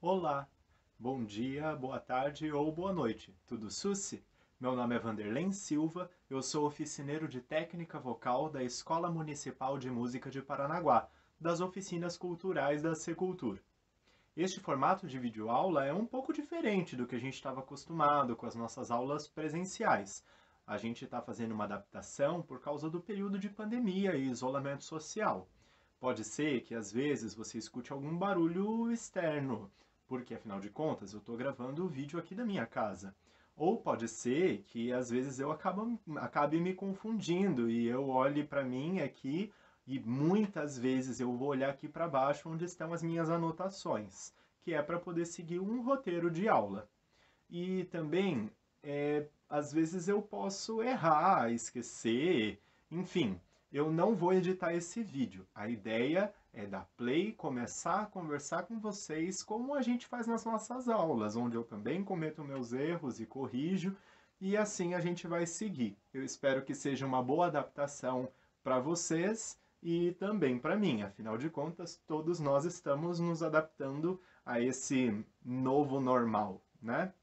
Olá, bom dia, boa tarde ou boa noite, tudo sussi? Meu nome é Vanderlen Silva, eu sou oficineiro de técnica vocal da Escola Municipal de Música de Paranaguá, das oficinas culturais da Secultur. Este formato de videoaula é um pouco diferente do que a gente estava acostumado com as nossas aulas presenciais. A gente está fazendo uma adaptação por causa do período de pandemia e isolamento social. Pode ser que às vezes você escute algum barulho externo, porque afinal de contas eu estou gravando o vídeo aqui da minha casa. Ou pode ser que às vezes eu acabe me confundindo e eu olhe para mim aqui e muitas vezes eu vou olhar aqui para baixo onde estão as minhas anotações, que é para poder seguir um roteiro de aula. E também, às vezes eu posso errar, esquecer, enfim, eu não vou editar esse vídeo. A ideia é dar play, começar a conversar com vocês como a gente faz nas nossas aulas, onde eu também cometo meus erros e corrijo, e assim a gente vai seguir. Eu espero que seja uma boa adaptação para vocês e também para mim. Afinal de contas, todos nós estamos nos adaptando a esse novo normal, né?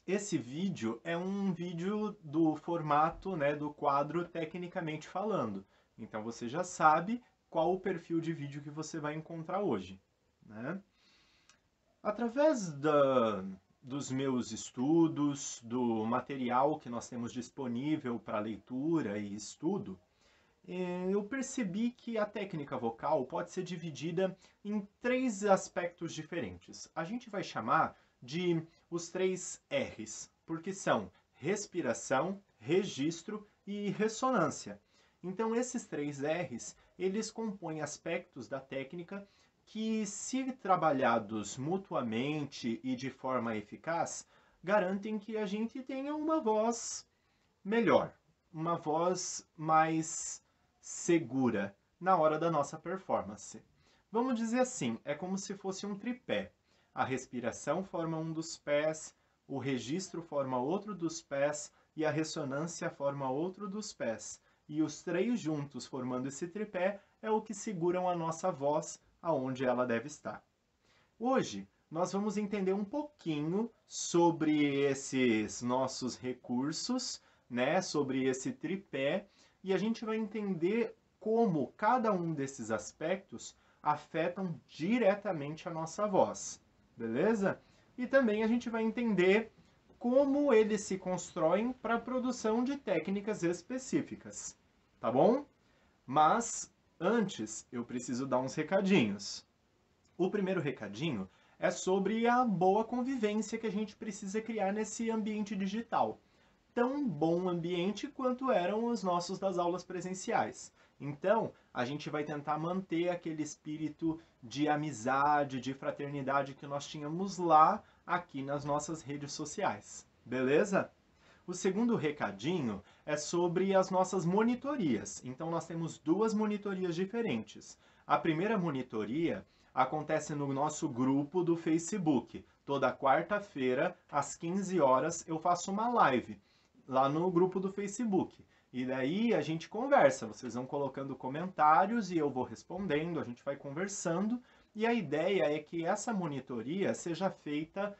Esse vídeo é um vídeo do formato, né, do quadro Tecnicamente Falando. Então você já sabe qual o perfil de vídeo que você vai encontrar hoje, né? Através dos meus estudos, do material que nós temos disponível para leitura e estudo, eu percebi que a técnica vocal pode ser dividida em três aspectos diferentes. A gente vai chamar de os três R's, porque são respiração, registro e ressonância. Então, esses três R's, eles compõem aspectos da técnica que, se trabalhados mutuamente e de forma eficaz, garantem que a gente tenha uma voz melhor, uma voz mais segura na hora da nossa performance. Vamos dizer assim, é como se fosse um tripé. A respiração forma um dos pés, o registro forma outro dos pés e a ressonância forma outro dos pés. E os três juntos formando esse tripé é o que seguram a nossa voz aonde ela deve estar. Hoje nós vamos entender um pouquinho sobre esses nossos recursos, né, sobre esse tripé, e a gente vai entender como cada um desses aspectos afetam diretamente a nossa voz, beleza? E também a gente vai entender como eles se constroem para a produção de técnicas específicas, tá bom? Mas antes eu preciso dar uns recadinhos. O primeiro recadinho é sobre a boa convivência que a gente precisa criar nesse ambiente digital. Tão bom ambiente quanto eram os nossos das aulas presenciais. Então, a gente vai tentar manter aquele espírito de amizade, de fraternidade que nós tínhamos lá, aqui nas nossas redes sociais. Beleza? O segundo recadinho é sobre as nossas monitorias. Então, nós temos duas monitorias diferentes. A primeira monitoria acontece no nosso grupo do Facebook. Toda quarta-feira, às 15 horas, eu faço uma live lá no grupo do Facebook. E daí a gente conversa, vocês vão colocando comentários e eu vou respondendo, a gente vai conversando. E a ideia é que essa monitoria seja feita,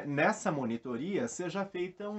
nessa monitoria, seja feita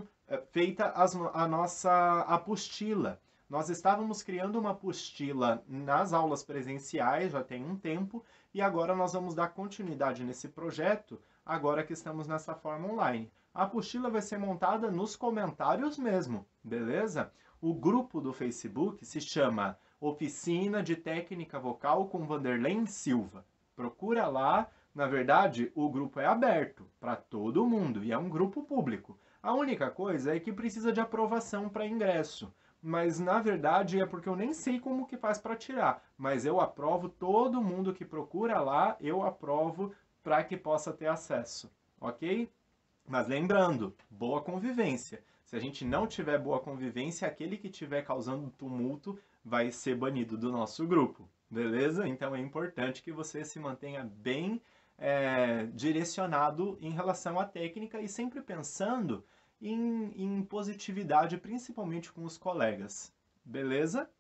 a nossa apostila. Nós estávamos criando uma apostila nas aulas presenciais já tem um tempo e agora nós vamos dar continuidade nesse projeto agora que estamos nessa forma online. A apostila vai ser montada nos comentários mesmo, beleza? O grupo do Facebook se chama Oficina de Técnica Vocal com Vanderlen Silva. Procura lá, na verdade, o grupo é aberto para todo mundo e é um grupo público. A única coisa é que precisa de aprovação para ingresso. Mas na verdade é porque eu nem sei como que faz para tirar. Mas eu aprovo todo mundo que procura lá, eu aprovo para que possa ter acesso, ok? Mas lembrando, boa convivência. Se a gente não tiver boa convivência, aquele que estiver causando tumulto vai ser banido do nosso grupo, beleza? Então é importante que você se mantenha bem direcionado em relação à técnica e sempre pensando em positividade, principalmente com os colegas, beleza?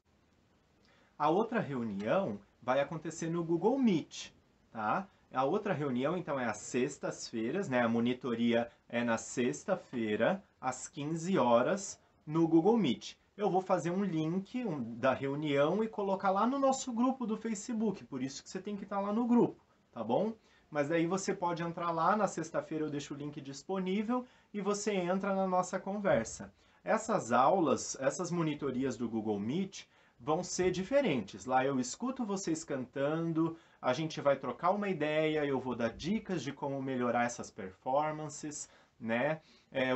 A outra reunião vai acontecer no Google Meet, tá? A outra reunião, então, é às sextas-feiras, né? A monitoria é na sexta-feira, às 15 horas, no Google Meet. Eu vou fazer um link da reunião e colocar lá no nosso grupo do Facebook, por isso que você tem que estar lá no grupo, tá bom? Mas daí você pode entrar lá, na sexta-feira eu deixo o link disponível e você entra na nossa conversa. Essas aulas, essas monitorias do Google Meet vão ser diferentes. Lá eu escuto vocês cantando, a gente vai trocar uma ideia, eu vou dar dicas de como melhorar essas performances, né?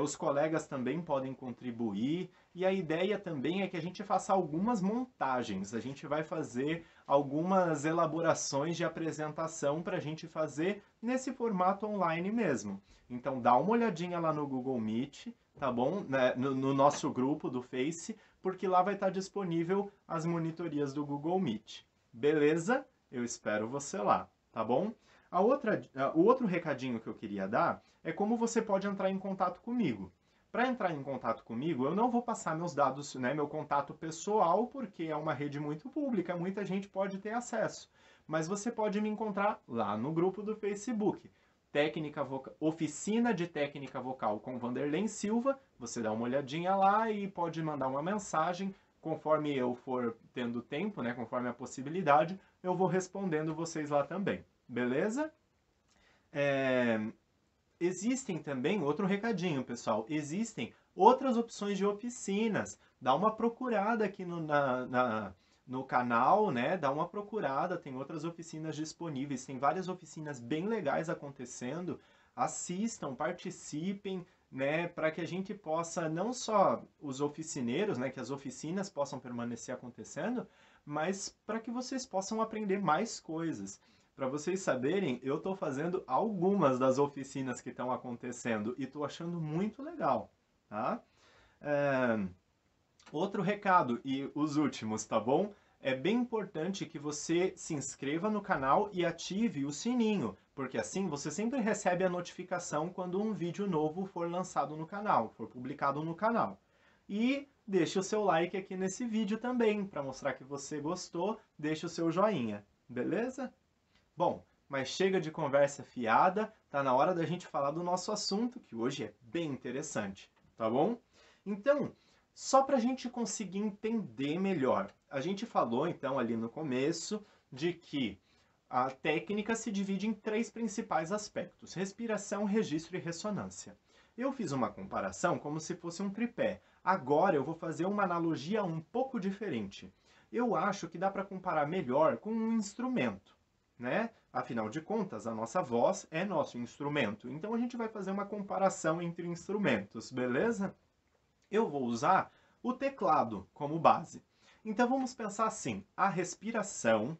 Os colegas também podem contribuir e a ideia também é que a gente faça algumas montagens, a gente vai fazer algumas elaborações de apresentação para a gente fazer nesse formato online mesmo. Então dá uma olhadinha lá no Google Meet, tá bom? No nosso grupo do Face, porque lá vai estar disponível as monitorias do Google Meet. Beleza? Eu espero você lá, tá bom? O outro recadinho que eu queria dar é como você pode entrar em contato comigo. Para entrar em contato comigo, eu não vou passar meus dados, né, meu contato pessoal, porque é uma rede muito pública, muita gente pode ter acesso. Mas você pode me encontrar lá no grupo do Facebook. Oficina de Técnica Vocal com Vanderlei Silva. Você dá uma olhadinha lá e pode mandar uma mensagem. Conforme eu for tendo tempo, né, conforme a possibilidade, eu vou respondendo vocês lá também. Beleza? Existem também, outro recadinho, pessoal, existem outras opções de oficinas. Dá uma procurada aqui no canal, né? Dá uma procurada, tem outras oficinas disponíveis, tem várias oficinas bem legais acontecendo. Assistam, participem, né? Para que a gente possa, não só os oficineiros, né? Que as oficinas possam permanecer acontecendo, mas para que vocês possam aprender mais coisas. Para vocês saberem, eu estou fazendo algumas das oficinas que estão acontecendo e estou achando muito legal, tá? Outro recado, e os últimos, tá bom? É bem importante que você se inscreva no canal e ative o sininho, porque assim você sempre recebe a notificação quando um vídeo novo for lançado no canal, for publicado no canal. E deixe o seu like aqui nesse vídeo também, para mostrar que você gostou, deixe o seu joinha, beleza? Bom, mas chega de conversa fiada, tá na hora da gente falar do nosso assunto, que hoje é bem interessante, tá bom? Então, só para a gente conseguir entender melhor, a gente falou então ali no começo de que a técnica se divide em três principais aspectos: respiração, registro e ressonância. Eu fiz uma comparação como se fosse um tripé. Agora eu vou fazer uma analogia um pouco diferente. Eu acho que dá para comparar melhor com um instrumento, né? Afinal de contas, a nossa voz é nosso instrumento. Então a gente vai fazer uma comparação entre instrumentos, beleza? Eu vou usar o teclado como base. Então vamos pensar assim: a respiração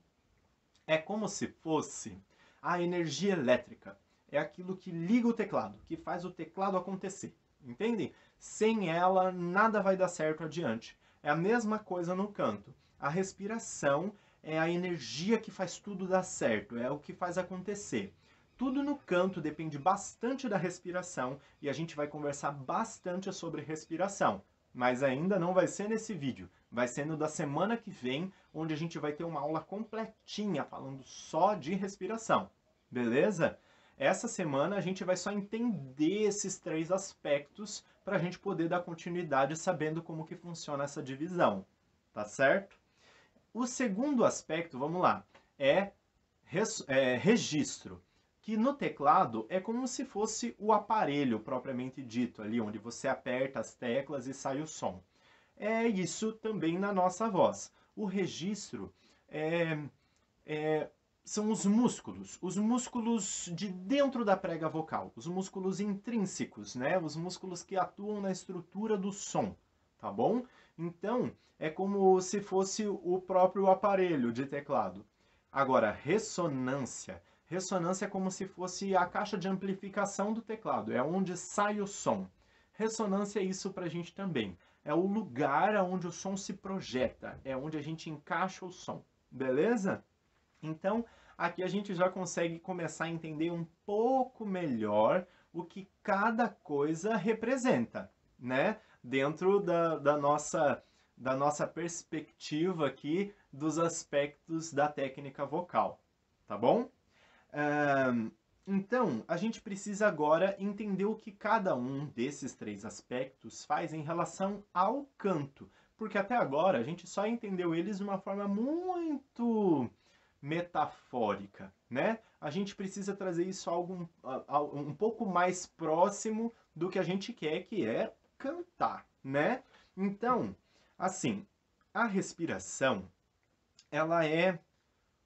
é como se fosse a energia elétrica. É aquilo que liga o teclado, que faz o teclado acontecer. Entendem? Sem ela, nada vai dar certo adiante. É a mesma coisa no canto. A respiração é a energia que faz tudo dar certo, é o que faz acontecer. Tudo no canto depende bastante da respiração e a gente vai conversar bastante sobre respiração. Mas ainda não vai ser nesse vídeo, vai ser no da semana que vem, onde a gente vai ter uma aula completinha falando só de respiração. Beleza? Essa semana a gente vai só entender esses três aspectos para a gente poder dar continuidade sabendo como que funciona essa divisão. Tá certo? O segundo aspecto, vamos lá, é registro, que no teclado é como se fosse o aparelho propriamente dito, ali onde você aperta as teclas e sai o som. É isso também na nossa voz. O registro são os músculos de dentro da prega vocal, os músculos intrínsecos, né? Os músculos que atuam na estrutura do som, tá bom? Então, é como se fosse o próprio aparelho de teclado. Agora, ressonância. Ressonância é como se fosse a caixa de amplificação do teclado, é onde sai o som. Ressonância é isso pra gente também. É o lugar onde o som se projeta, é onde a gente encaixa o som. Beleza? Então, aqui a gente já consegue começar a entender um pouco melhor o que cada coisa representa, né? Dentro da nossa perspectiva aqui dos aspectos da técnica vocal, tá bom? Então, a gente precisa agora entender o que cada um desses três aspectos faz em relação ao canto, porque até agora a gente só entendeu eles de uma forma muito metafórica, né? A gente precisa trazer isso a algo um pouco mais próximo do que a gente quer, que é cantar, né? Então, assim, a respiração, ela é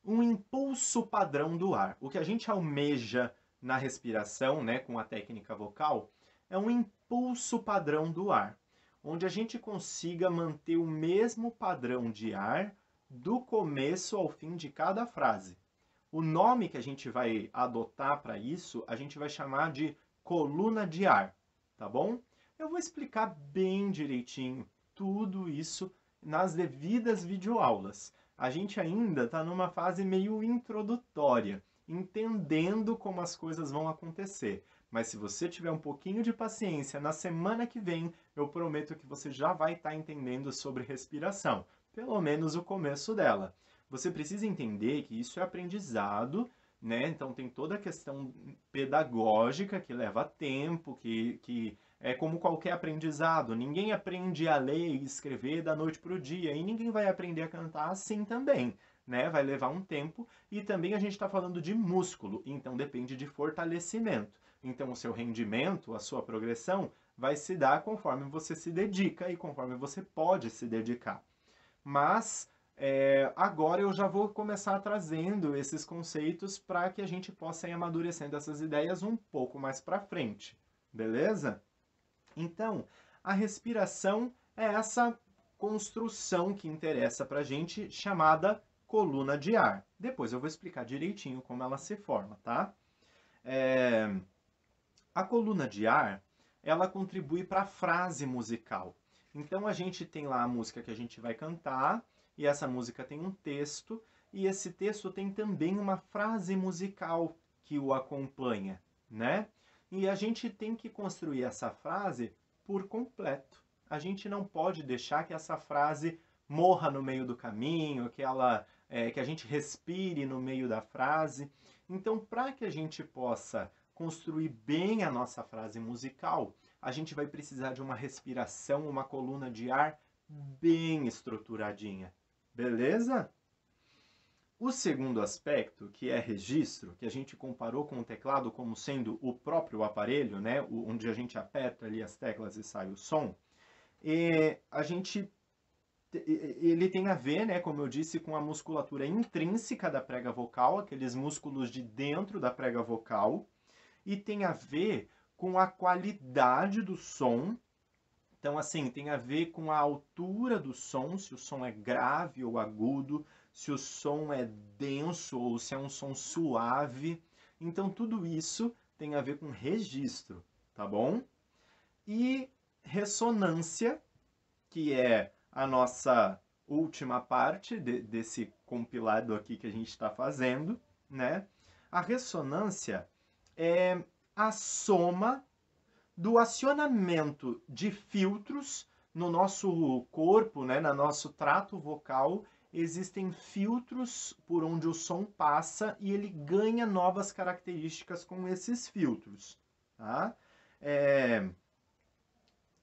um impulso padrão do ar. O que a gente almeja na respiração, né, com a técnica vocal, é um impulso padrão do ar, onde a gente consiga manter o mesmo padrão de ar do começo ao fim de cada frase. O nome que a gente vai adotar para isso, a gente vai chamar de coluna de ar, tá bom? Eu vou explicar bem direitinho tudo isso nas devidas videoaulas. A gente ainda está numa fase meio introdutória, entendendo como as coisas vão acontecer. Mas se você tiver um pouquinho de paciência, na semana que vem eu prometo que você já vai estar entendendo sobre respiração, pelo menos o começo dela. Você precisa entender que isso é aprendizado, né? Então tem toda a questão pedagógica que leva tempo, que é como qualquer aprendizado. Ninguém aprende a ler e escrever da noite para o dia, e ninguém vai aprender a cantar assim também, né? Vai levar um tempo, e também a gente está falando de músculo, então depende de fortalecimento. Então o seu rendimento, a sua progressão, vai se dar conforme você se dedica e conforme você pode se dedicar. Mas agora eu já vou começar trazendo esses conceitos para que a gente possa ir amadurecendo essas ideias um pouco mais para frente, beleza? Então, a respiração é essa construção que interessa para a gente, chamada coluna de ar. Depois eu vou explicar direitinho como ela se forma, tá? A coluna de ar, ela contribui para a frase musical. Então a gente tem lá a música que a gente vai cantar, e essa música tem um texto, e esse texto tem também uma frase musical que o acompanha, né? E a gente tem que construir essa frase por completo. A gente não pode deixar que essa frase morra no meio do caminho, que a gente respire no meio da frase. Então, para que a gente possa construir bem a nossa frase musical, a gente vai precisar de uma respiração, uma coluna de ar bem estruturadinha. Beleza? O segundo aspecto, que é registro, que a gente comparou com o teclado como sendo o próprio aparelho, né, onde a gente aperta ali as teclas e sai o som, ele tem a ver, né, como eu disse, com a musculatura intrínseca da prega vocal, aqueles músculos de dentro da prega vocal, e tem a ver com a qualidade do som. Então, assim, tem a ver com a altura do som, se o som é grave ou agudo, se o som é denso ou se é um som suave. Então, tudo isso tem a ver com registro, tá bom? E ressonância, que é a nossa última parte desse compilado aqui que a gente está fazendo, né? A ressonância é a soma do acionamento de filtros no nosso corpo, né, no nosso trato vocal. Existem filtros por onde o som passa e ele ganha novas características com esses filtros, tá?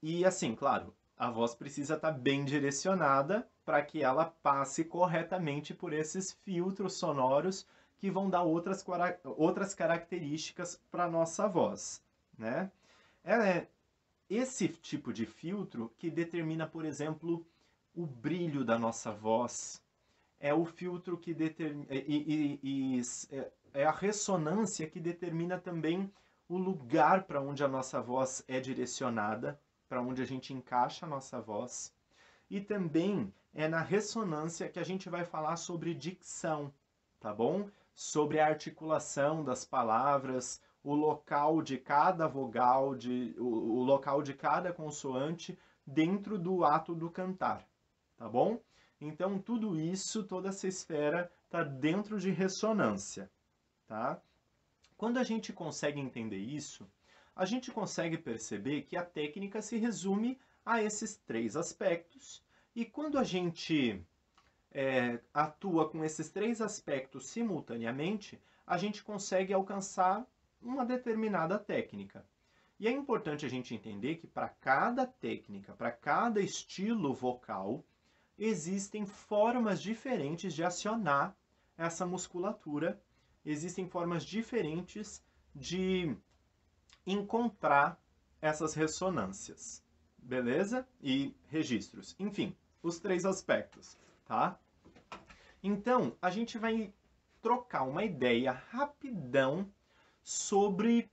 E assim, claro, a voz precisa estar bem direcionada para que ela passe corretamente por esses filtros sonoros que vão dar outras características para a nossa voz, né? É esse tipo de filtro que determina, por exemplo, o brilho da nossa voz. É o filtro que determina. É a ressonância que determina também o lugar para onde a nossa voz é direcionada, para onde a gente encaixa a nossa voz. E também é na ressonância que a gente vai falar sobre dicção, tá bom? Sobre a articulação das palavras, o local de cada vogal, o local de cada consoante dentro do ato do cantar, tá bom? Então, tudo isso, toda essa esfera está dentro de ressonância, tá? Quando a gente consegue entender isso, a gente consegue perceber que a técnica se resume a esses três aspectos, e quando a gente atua com esses três aspectos simultaneamente, a gente consegue alcançar uma determinada técnica. E é importante a gente entender que para cada técnica, para cada estilo vocal, existem formas diferentes de acionar essa musculatura, existem formas diferentes de encontrar essas ressonâncias, beleza? E registros, enfim, os três aspectos, tá? Então, a gente vai trocar uma ideia rapidão sobre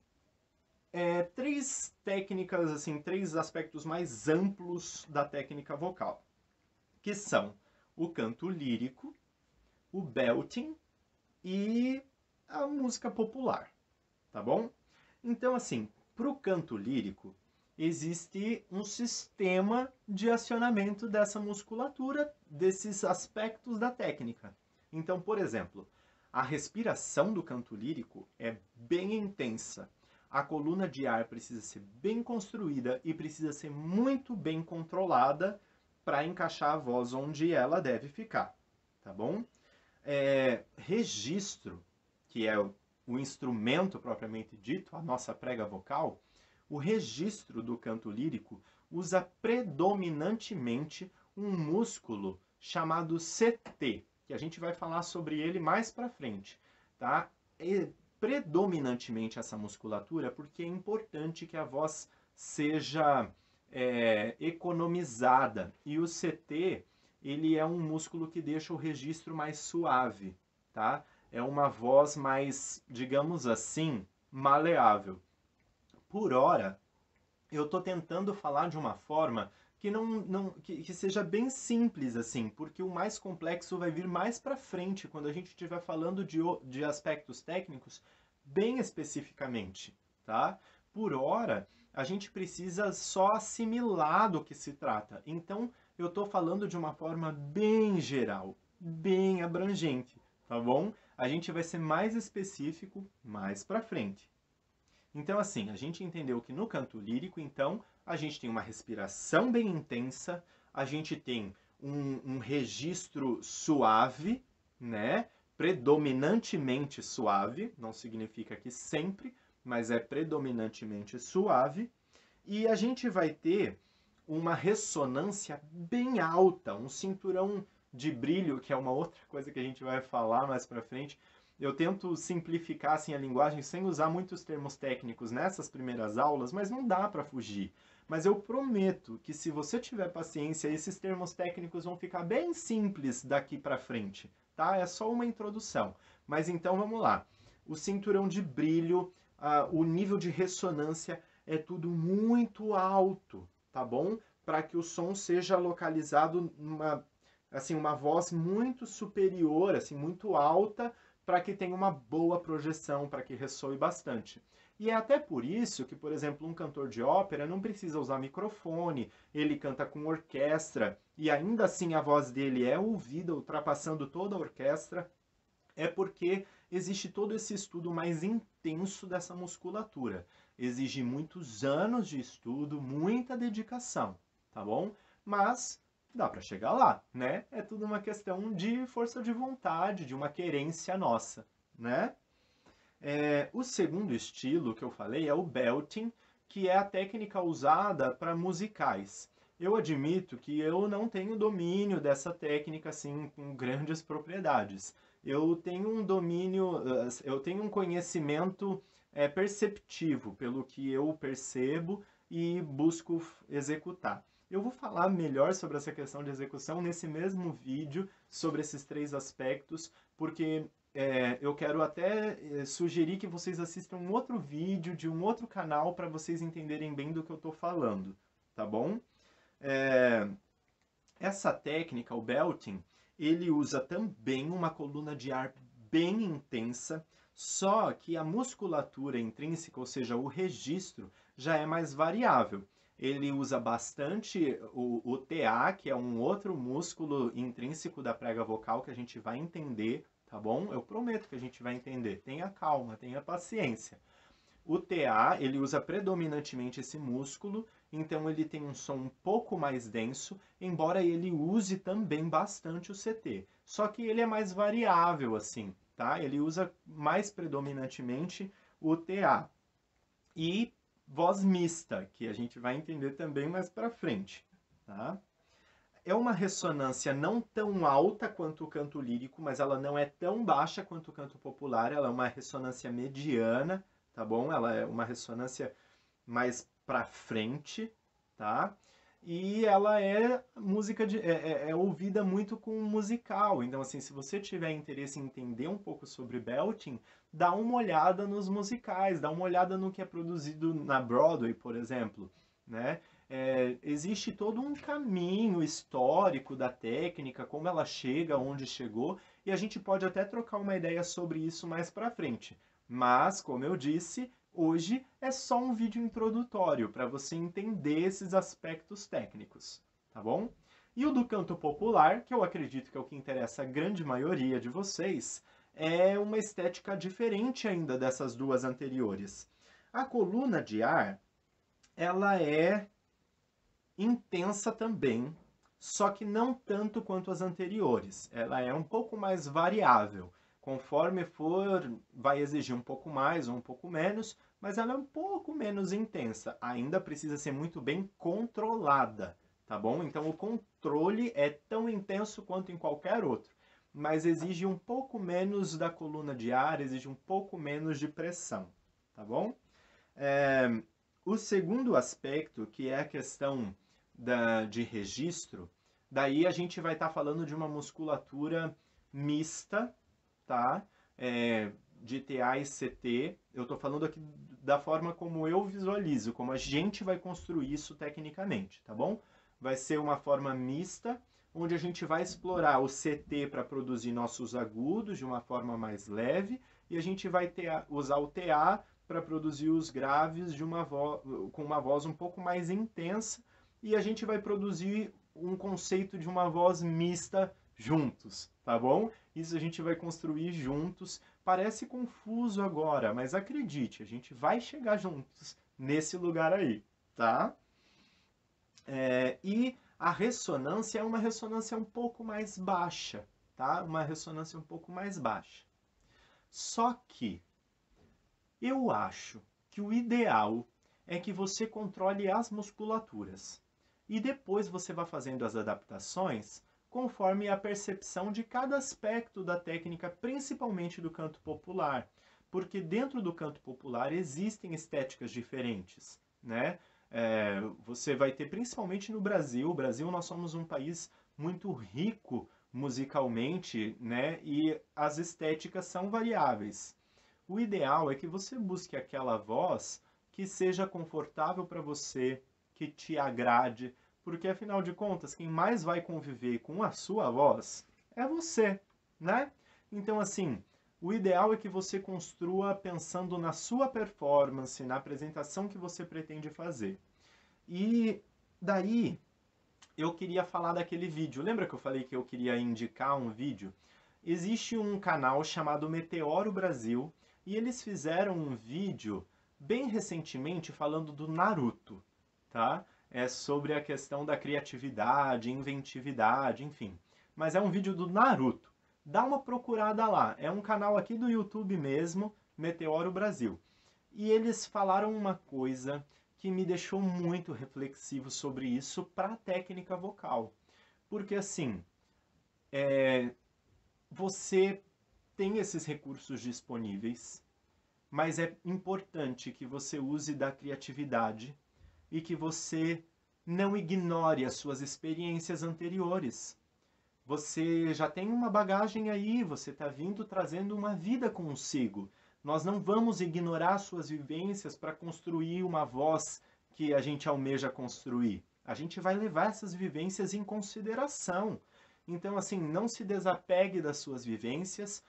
três técnicas, assim, três aspectos mais amplos da técnica vocal, que são o canto lírico, o belting e a música popular, tá bom? Então, assim, para o canto lírico, existe um sistema de acionamento dessa musculatura, desses aspectos da técnica. Então, por exemplo, a respiração do canto lírico é bem intensa. A coluna de ar precisa ser bem construída e precisa ser muito bem controlada para encaixar a voz onde ela deve ficar, tá bom? Registro, que é o instrumento propriamente dito, a nossa prega vocal, o registro do canto lírico usa predominantemente um músculo chamado CT, que a gente vai falar sobre ele mais para frente, tá? Predominantemente essa musculatura, porque é importante que a voz seja economizada. E o CT, ele é um músculo que deixa o registro mais suave, tá? É uma voz mais, digamos assim, maleável. Por hora, eu estou tentando falar de uma forma que seja bem simples, assim, porque o mais complexo vai vir mais para frente, quando a gente estiver falando de aspectos técnicos bem especificamente, tá? Por hora, a gente precisa só assimilar do que se trata. Então, eu estou falando de uma forma bem geral, bem abrangente, tá bom? A gente vai ser mais específico mais para frente. Então, assim, a gente entendeu que no canto lírico, então, a gente tem uma respiração bem intensa, a gente tem um registro suave, né? Predominantemente suave, não significa que sempre, mas é predominantemente suave. E a gente vai ter uma ressonância bem alta, um cinturão de brilho, que é uma outra coisa que a gente vai falar mais para frente. Eu tento simplificar assim a linguagem sem usar muitos termos técnicos nessas primeiras aulas, mas não dá para fugir. Mas eu prometo que se você tiver paciência, esses termos técnicos vão ficar bem simples daqui para frente, tá? É só uma introdução. Mas então vamos lá. O cinturão de brilho, o nível de ressonância é tudo muito alto, tá bom? Para que o som seja localizado numa, assim, uma voz muito superior, assim, muito alta, para que tenha uma boa projeção, para que ressoe bastante. E é até por isso que, por exemplo, um cantor de ópera não precisa usar microfone, ele canta com orquestra, e ainda assim a voz dele é ouvida, ultrapassando toda a orquestra, é porque existe todo esse estudo mais intenso dessa musculatura. Exige muitos anos de estudo, muita dedicação, tá bom? Mas dá para chegar lá, né? É tudo uma questão de força de vontade, de uma querência nossa, né? O segundo estilo que eu falei é o belting, que é a técnica usada para musicais. Eu admito que eu não tenho domínio dessa técnica assim com grandes propriedades. Eu tenho um domínio, eu tenho um conhecimento perceptivo pelo que eu percebo e busco executar. Eu vou falar melhor sobre essa questão de execução nesse mesmo vídeo, sobre esses três aspectos, porque eu quero até sugerir que vocês assistam um outro vídeo de um outro canal para vocês entenderem bem do que eu estou falando, tá bom? Essa técnica, o belting, ele usa também uma coluna de ar bem intensa, só que a musculatura intrínseca, ou seja, o registro, já é mais variável. Ele usa bastante o TA, que é um outro músculo intrínseco da prega vocal que a gente vai entender, tá bom? Eu prometo que a gente vai entender. Tenha calma, tenha paciência. O TA, ele usa predominantemente esse músculo, então ele tem um som um pouco mais denso, embora ele use também bastante o CT. Só que ele é mais variável, assim, tá? Ele usa mais predominantemente o TA. E voz mista, que a gente vai entender também mais para frente, tá? É uma ressonância não tão alta quanto o canto lírico, mas ela não é tão baixa quanto o canto popular, ela é uma ressonância mediana, tá bom? Ela é uma ressonância mais para frente, tá? E ela é música é ouvida muito com musical. Então, assim, se você tiver interesse em entender um pouco sobre belting, dá uma olhada nos musicais, dá uma olhada no que é produzido na Broadway, por exemplo, né? Existe todo um caminho histórico da técnica, como ela chega, onde chegou, e a gente pode até trocar uma ideia sobre isso mais para frente. Mas, como eu disse, hoje é só um vídeo introdutório para você entender esses aspectos técnicos, tá bom? E o do canto popular, que eu acredito que é o que interessa a grande maioria de vocês, é uma estética diferente ainda dessas duas anteriores. A coluna de ar, ela é intensa também, só que não tanto quanto as anteriores. Ela é um pouco mais variável. Conforme for, vai exigir um pouco mais ou um pouco menos, mas ela é um pouco menos intensa. Ainda precisa ser muito bem controlada, tá bom? Então o controle é tão intenso quanto em qualquer outro, mas exige um pouco menos da coluna de ar, exige um pouco menos de pressão, tá bom? O segundo aspecto, que é a questão de registro, daí a gente vai estar falando de uma musculatura mista, tá? De TA e CT. Eu estou falando aqui da forma como eu visualizo, como a gente vai construir isso tecnicamente, tá bom? Vai ser uma forma mista, onde a gente vai explorar o CT para produzir nossos agudos de uma forma mais leve, e a gente vai usar o TA para produzir os graves com uma voz um pouco mais intensa, e a gente vai produzir um conceito de uma voz mista juntos, tá bom? Isso a gente vai construir juntos. Parece confuso agora, mas acredite, a gente vai chegar juntos nesse lugar aí, tá? E a ressonância é uma ressonância um pouco mais baixa, tá? Uma ressonância um pouco mais baixa. Só que eu acho que o ideal é que você controle as musculaturas e depois você vá fazendo as adaptações conforme a percepção de cada aspecto da técnica, principalmente do canto popular, porque dentro do canto popular existem estéticas diferentes, né? Você vai ter, principalmente no Brasil, nós somos um país muito rico musicalmente, né? E as estéticas são variáveis. O ideal é que você busque aquela voz que seja confortável para você, que te agrade, porque afinal de contas, quem mais vai conviver com a sua voz é você, né? Então, assim, o ideal é que você construa pensando na sua performance, na apresentação que você pretende fazer. E daí, eu queria falar daquele vídeo. Lembra que eu falei que eu queria indicar um vídeo? Existe um canal chamado Meteoro Brasil, e eles fizeram um vídeo bem recentemente falando do Naruto, tá? É sobre a questão da criatividade, inventividade, enfim. Mas é um vídeo do Naruto. Dá uma procurada lá. É um canal aqui do YouTube mesmo, Meteoro Brasil. E eles falaram uma coisa que me deixou muito reflexivo sobre isso para a técnica vocal. Porque assim, você tem esses recursos disponíveis, mas é importante que você use da criatividade e que você não ignore as suas experiências anteriores. Você já tem uma bagagem aí, você está vindo trazendo uma vida consigo. Nós não vamos ignorar suas vivências para construir uma voz que a gente almeja construir. A gente vai levar essas vivências em consideração. Então, assim, não se desapegue das suas vivências.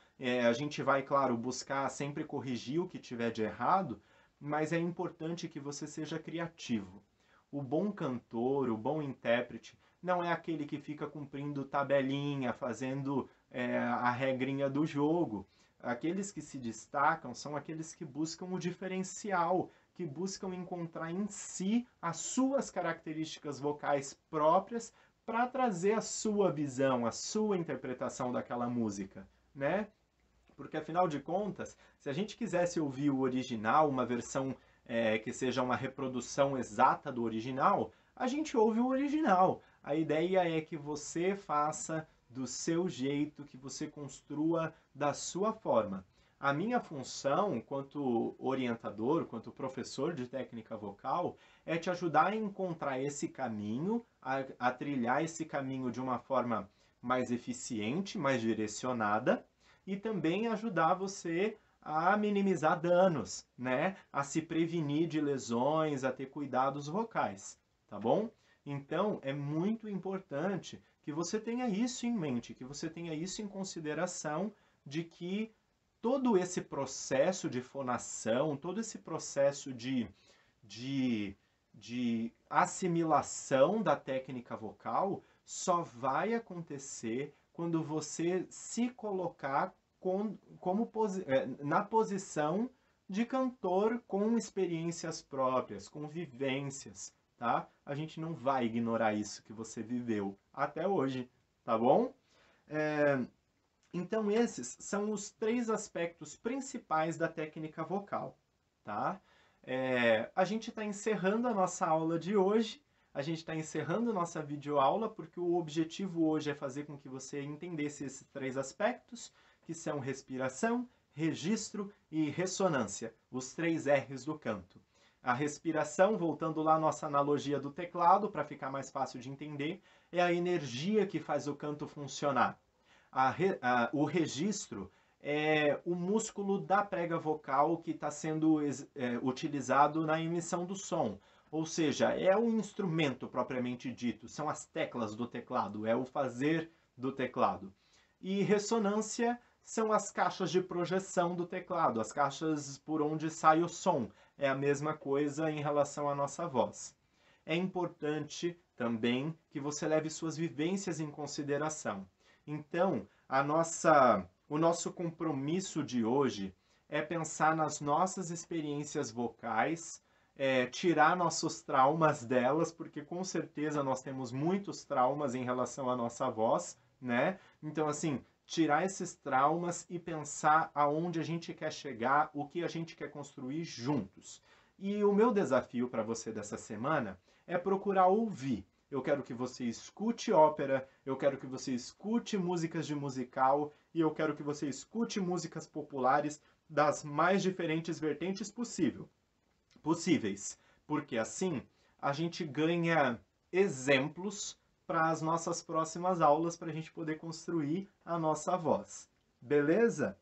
A gente vai, claro, buscar sempre corrigir o que tiver de errado, mas é importante que você seja criativo. O bom cantor, o bom intérprete, não é aquele que fica cumprindo tabelinha, fazendo a regrinha do jogo. Aqueles que se destacam são aqueles que buscam o diferencial, que buscam encontrar em si as suas características vocais próprias para trazer a sua visão, a sua interpretação daquela música, né? Porque, afinal de contas, se a gente quisesse ouvir o original, uma versão que seja uma reprodução exata do original, a gente ouve o original. A ideia é que você faça do seu jeito, que você construa da sua forma. A minha função, quanto orientador, quanto professor de técnica vocal, é te ajudar a encontrar esse caminho, a trilhar esse caminho de uma forma mais eficiente, mais direcionada, e também ajudar você a minimizar danos, né? A se prevenir de lesões, a ter cuidados vocais, tá bom? Então, é muito importante que você tenha isso em mente, que você tenha isso em consideração, de que todo esse processo de fonação, todo esse processo de, de assimilação da técnica vocal só vai acontecer quando você se colocar na posição de cantor com experiências próprias, com vivências, tá? A gente não vai ignorar isso que você viveu até hoje, tá bom? Então, esses são os 3 aspectos principais da técnica vocal, tá? A gente está encerrando a nossa aula de hoje, a gente está encerrando a nossa videoaula, porque o objetivo hoje é fazer com que você entendesse esses 3 aspectos, que são respiração, registro e ressonância, os 3 R's do canto. A respiração, voltando lá à nossa analogia do teclado, para ficar mais fácil de entender, é a energia que faz o canto funcionar. O registro é o músculo da prega vocal que está sendo utilizado na emissão do som. Ou seja, é o instrumento propriamente dito, são as teclas do teclado, é o fazer do teclado. E ressonância são as caixas de projeção do teclado, as caixas por onde sai o som. É a mesma coisa em relação à nossa voz. É importante também que você leve suas vivências em consideração. Então, o nosso compromisso de hoje é pensar nas nossas experiências vocais, tirar nossos traumas delas, porque com certeza nós temos muitos traumas em relação à nossa voz, né? Então, assim, tirar esses traumas e pensar aonde a gente quer chegar, o que a gente quer construir juntos. E o meu desafio para você dessa semana é procurar ouvir. Eu quero que você escute ópera, eu quero que você escute músicas de musical e eu quero que você escute músicas populares das mais diferentes vertentes possíveis. Porque assim a gente ganha exemplos para as nossas próximas aulas, para a gente poder construir a nossa voz. Beleza?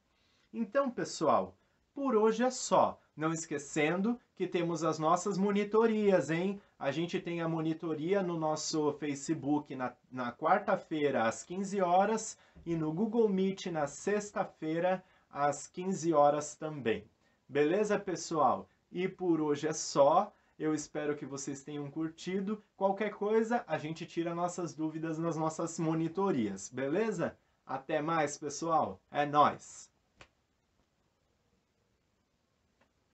Então, pessoal, por hoje é só. Não esquecendo que temos as nossas monitorias, hein? A gente tem a monitoria no nosso Facebook na quarta-feira, às 15 horas, e no Google Meet na sexta-feira, às 15 horas também. Beleza, pessoal? E por hoje é só. Eu espero que vocês tenham curtido. Qualquer coisa, a gente tira nossas dúvidas nas nossas monitorias, beleza? Até mais, pessoal. É nóis!